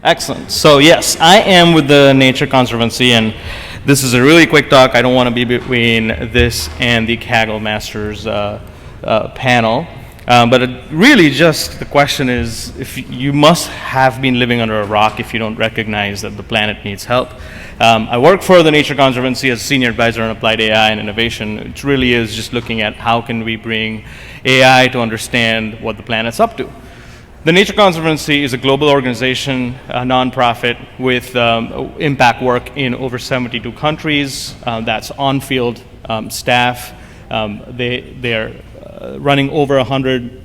Excellent. So yes, I am with the Nature Conservancy, and this is a really quick talk. I don't want to be between this and the Kaggle Masters panel. But really just the question is, if you must have been living under a rock if you don't recognize that the planet needs help. I work for the Nature Conservancy as a senior advisor on applied AI and innovation. It really is just looking at how can we bring AI to understand what the planet's up to. The Nature Conservancy is a global organization, a nonprofit with impact work in over 72 countries. That's on-field staff. They're running over 100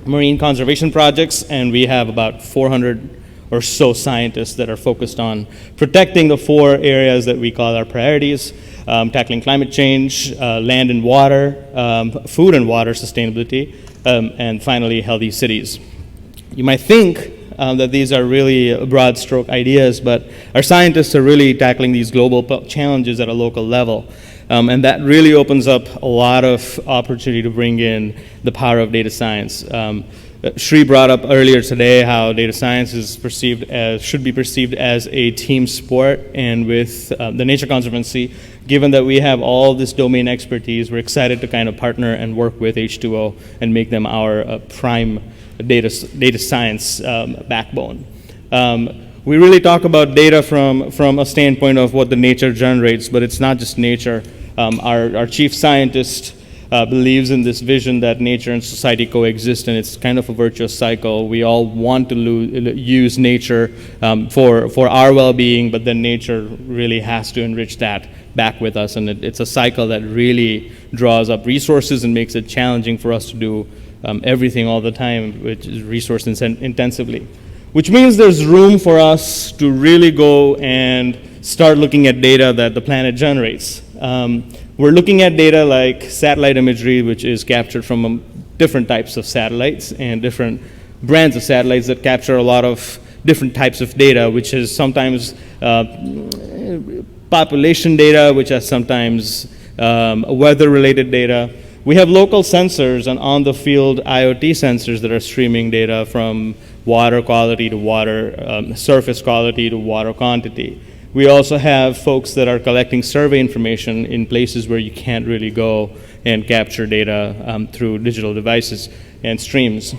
marine conservation projects, and we have about 400 or so scientists that are focused on protecting the 4 areas that we call our priorities, tackling climate change, land and water, food and water sustainability, and finally healthy cities. You might think that these are really broad stroke ideas, but our scientists are really tackling these global challenges at a local level. And that really opens up a lot of opportunity to bring in the power of data science. Shri brought up earlier today how data science is should be perceived as a team sport, and with the Nature Conservancy, given that we have all this domain expertise, we're excited to kind of partner and work with H2O and make them our prime data science backbone. We really talk about data from a standpoint of what the nature generates, but it's not just nature. Our chief scientist believes in this vision that nature and society coexist, and it's kind of a virtuous cycle. We all want to use nature for our well-being, but then nature really has to enrich that back with us, and it's a cycle that really draws up resources and makes it challenging for us to do everything all the time, which is resource intensively. Which means there's room for us to really go and start looking at data that the planet generates. We're looking at data like satellite imagery, which is captured from different types of satellites and different brands of satellites that capture a lot of different types of data, which is sometimes population data, which is sometimes weather-related data. We have local sensors and on-the-field IoT sensors that are streaming data from water quality to water surface quality to water quantity. We also have folks that are collecting survey information in places where you can't really go and capture data through digital devices and streams.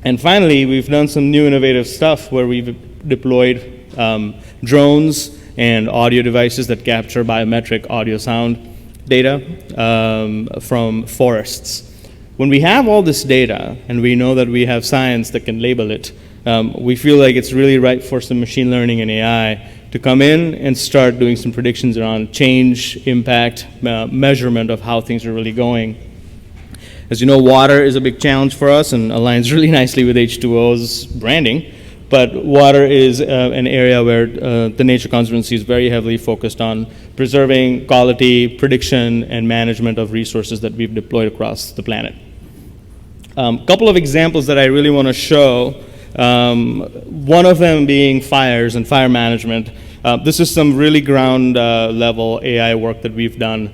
And finally, we've done some new innovative stuff where we've deployed drones and audio devices that capture biometric audio sound data from forests. When we have all this data and we know that we have science that can label it, we feel like it's really right for some machine learning and AI to come in and start doing some predictions around change, impact, measurement of how things are really going. As you know, water is a big challenge for us and aligns really nicely with H2O's branding. But water is an area where the Nature Conservancy is very heavily focused on preserving quality, prediction, and management of resources that we've deployed across the planet. Couple of examples that I really want to show, one of them being fires and fire management. This is some really ground level AI work that we've done,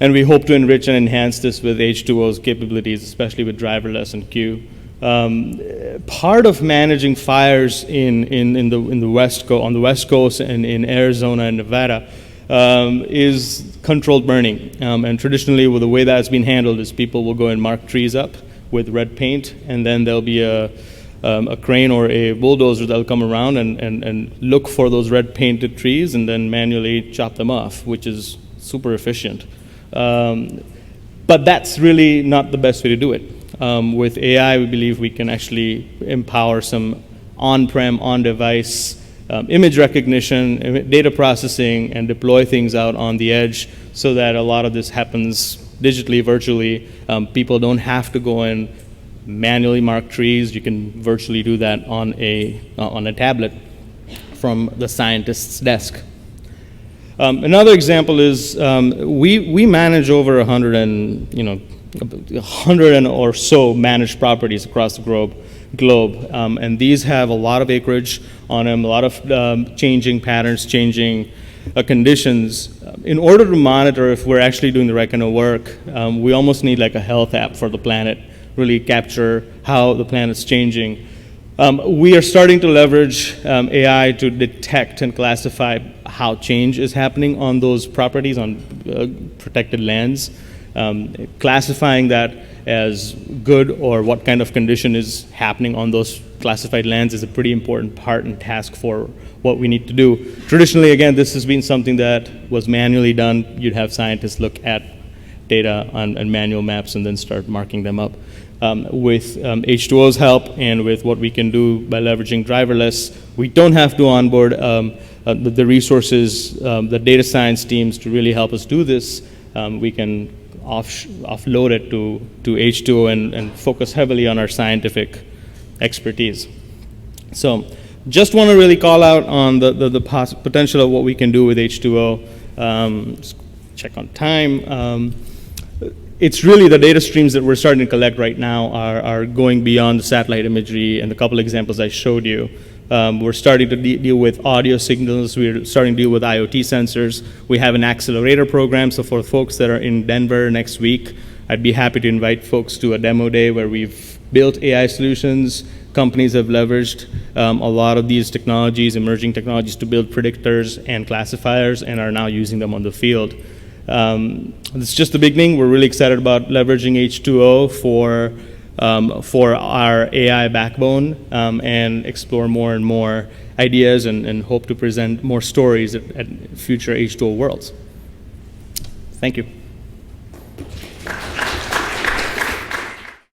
and we hope to enrich and enhance this with H2O's capabilities, especially with driverless and Q. Part of managing fires on the West Coast and in Arizona and Nevada is controlled burning. And traditionally, the way that's been handled is people will go and mark trees up with red paint, and then there'll be a crane or a bulldozer that'll come around and look for those red painted trees and then manually chop them off, which is super efficient. But that's really not the best way to do it. With AI, we believe we can actually empower some on-prem, on-device image recognition, data processing, and deploy things out on the edge so that a lot of this happens digitally, virtually. People don't have to go and manually mark trees. You can virtually do that on a tablet from the scientist's desk. Another example is we manage over 100 or so managed properties across the globe, and these have a lot of acreage on them, a lot of changing patterns, changing conditions. In order to monitor if we're actually doing the right kind of work, we almost need like a health app for the planet, really capture how the planet's changing. We are starting to leverage AI to detect and classify how change is happening on those properties, on protected lands, classifying that as good or what kind of condition is happening on those classified lands is a pretty important part and task for what we need to do. Traditionally, again, this has been something that was manually done. You'd have scientists look at data on manual maps and then start marking them up. With H2O's help and with what we can do by leveraging driverless, we don't have to onboard the resources, the data science teams to really help us do this. We can offload it to H2O and focus heavily on our scientific expertise. So just want to really call out on the potential of what we can do with H2O. Just check on time. It's really the data streams that we're starting to collect right now are going beyond the satellite imagery and the couple examples I showed you. We're starting to deal with audio signals. We're starting to deal with IoT sensors. We have an accelerator program, so for folks that are in Denver next week, I'd be happy to invite folks to a demo day where we've built AI solutions. Companies have leveraged a lot of these technologies, emerging technologies, to build predictors and classifiers and are now using them on the field. It's just the beginning. We're really excited about leveraging H2O for our AI backbone and explore more and more ideas and hope to present more stories at future H2O Worlds. Thank you.